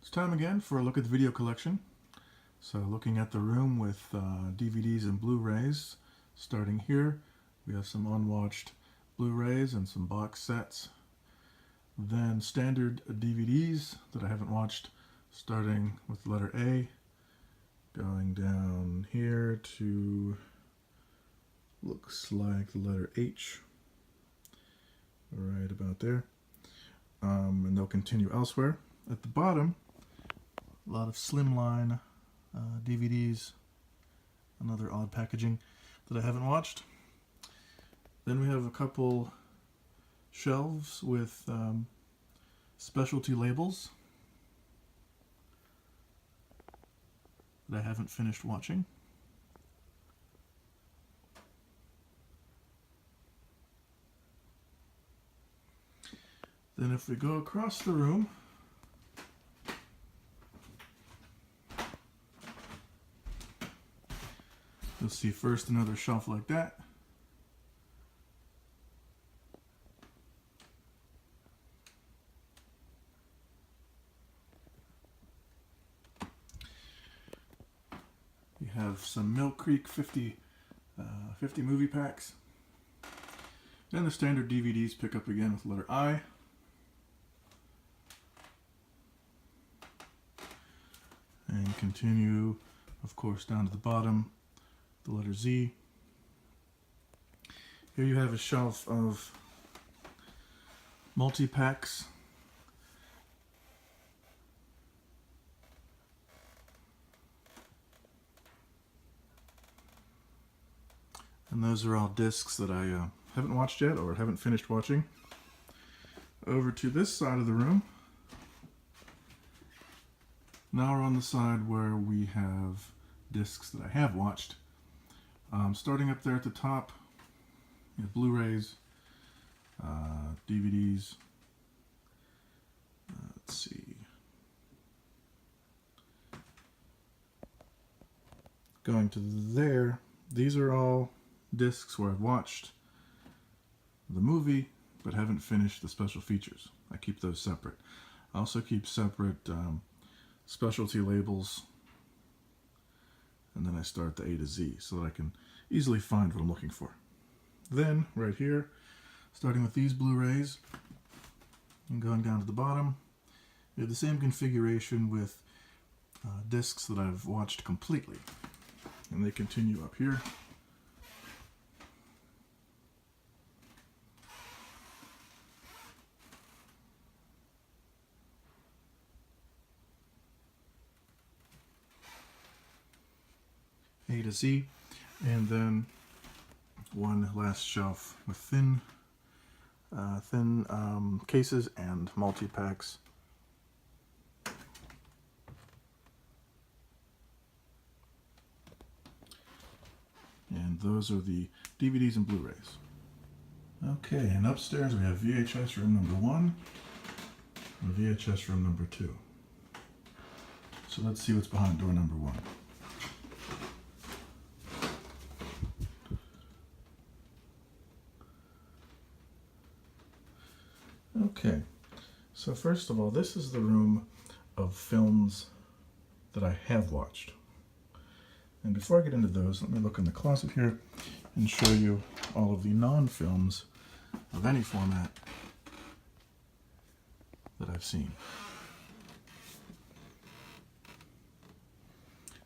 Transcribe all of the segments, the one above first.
It's time again for a look at the video collection. So looking at the room with DVDs and Blu-rays. Starting here, we have some unwatched Blu-rays and some box sets. Then standard DVDs that I haven't watched, starting with the letter A, going down here to, looks like the letter H, right about there. And they'll continue elsewhere. At the bottom, a lot of slimline DVDs, another odd packaging that I haven't watched. Then we have a couple shelves with specialty labels that I haven't finished watching. Then if we go across the room, you'll see first another shelf like that. You have some Mill Creek 50 movie packs. Then the standard DVDs pick up again with the letter I. And continue, of course, down to the bottom, the letter Z. Here you have a shelf of multi-packs. And those are all discs that I haven't watched yet or haven't finished watching. Over to this side of the room. Now we're on the side where we have discs that I have watched. Starting up there at the top, you have Blu-rays, DVDs. Let's see. Going to there, these are all discs where I've watched the movie but haven't finished the special features. I keep those separate. I also keep separate specialty labels, and then I start the A to Z so that I can easily find what I'm looking for. Then, right here, starting with these Blu-rays and going down to the bottom, we have the same configuration with discs that I've watched completely. And they continue up here. A to Z, and then one last shelf with thin cases and multi-packs. And those are the DVDs and Blu-rays. Okay, and upstairs we have VHS room number 1 and VHS room number 2. So let's see what's behind door number 1. Okay, so first of all, this is the room of films that I have watched. And before I get into those, let me look in the closet here and show you all of the non-films of any format that I've seen.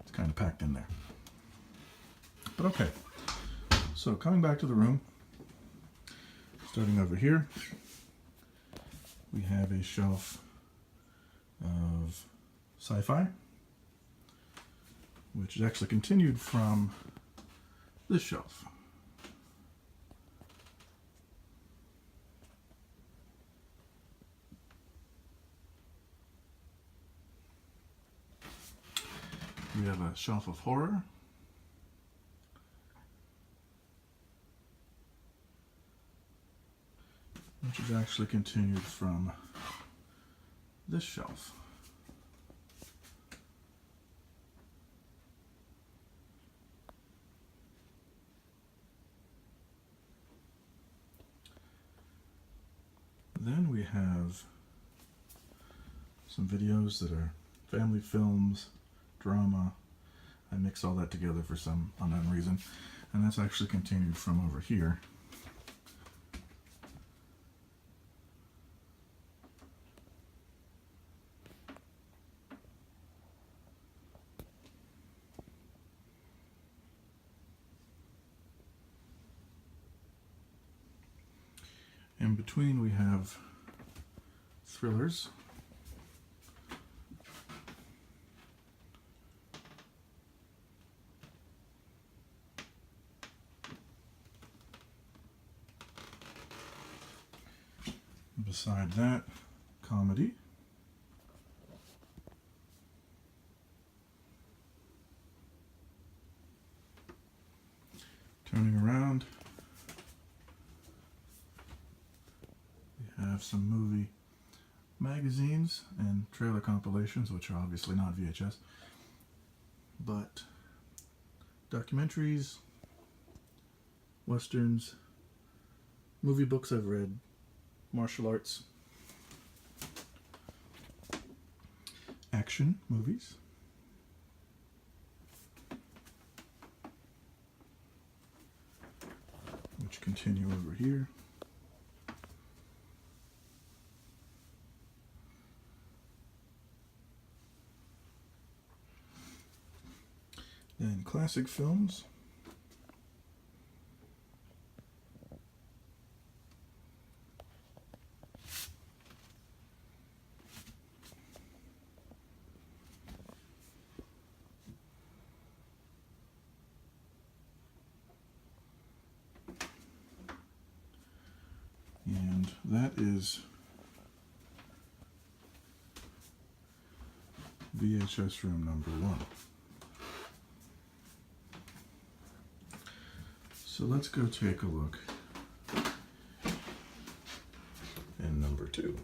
It's kind of packed in there. But okay, so coming back to the room, starting over here, we have a shelf of sci-fi, which is actually continued from this shelf. We have a shelf of horror. Which is actually continued from this shelf. Then we have some videos that are family films, drama. I mix all that together for some unknown reason. And that's actually continued from over here. In between we have thrillers. Beside that, comedy. Turning around, we have some movie magazines and trailer compilations, which are obviously not VHS, but documentaries, westerns, movie books I've read, martial arts, action movies, which continue over here. Then classic films. And that is VHS room number 1. So let's go take a look in number 2.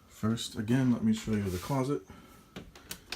First, again, let me show you the closet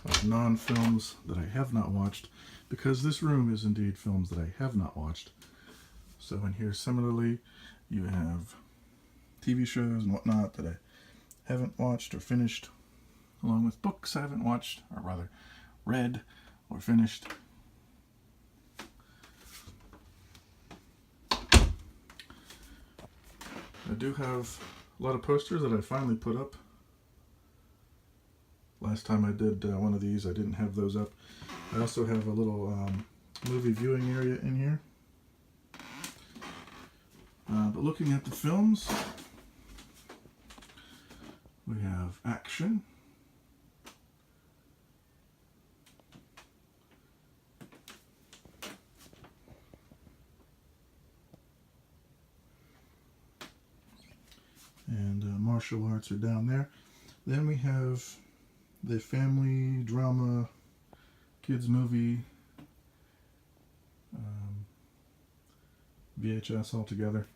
of non-films that I have not watched, because this room is indeed films that I have not watched. So in here, similarly, you have TV shows and whatnot that I haven't watched or finished, along with books I haven't watched, or rather, read or finished. I do have a lot of posters that I finally put up. Last time I did one of these, I didn't have those up. I also have a little movie viewing area in here. But looking at the films, we have action, and martial arts are down there. Then we have the family drama, kids movie, VHS all together.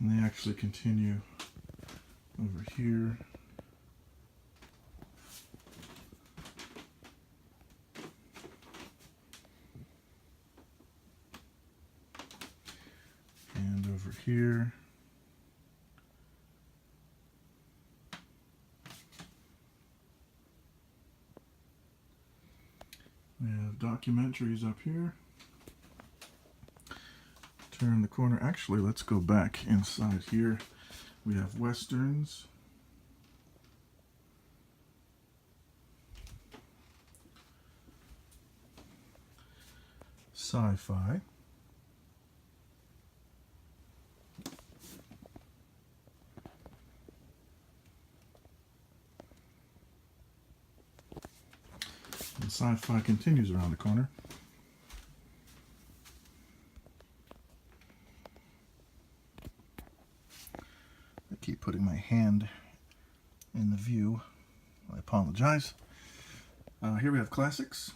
And they actually continue over here. And over here. We have documentaries up here. Turn the corner. Actually, let's go back inside here. We have westerns. Sci-fi. And sci-fi continues around the corner. I keep putting my hand in the view. I apologize. Here we have classics.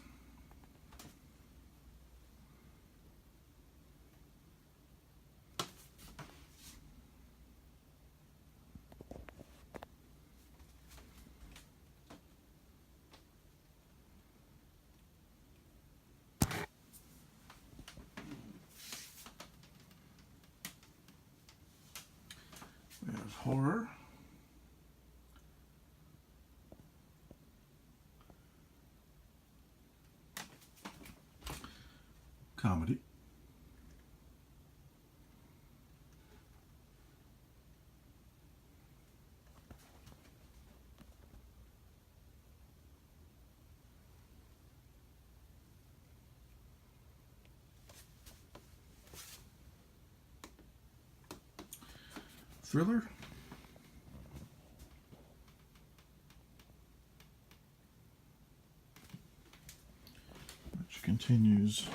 horror, comedy, thriller, which continues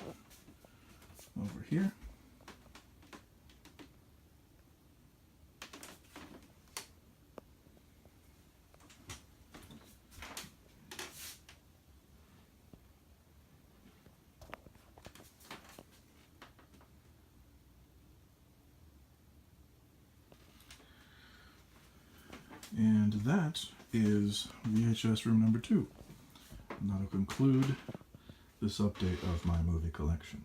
over here. And that is VHS room number 2. And that'll conclude this update of my movie collection.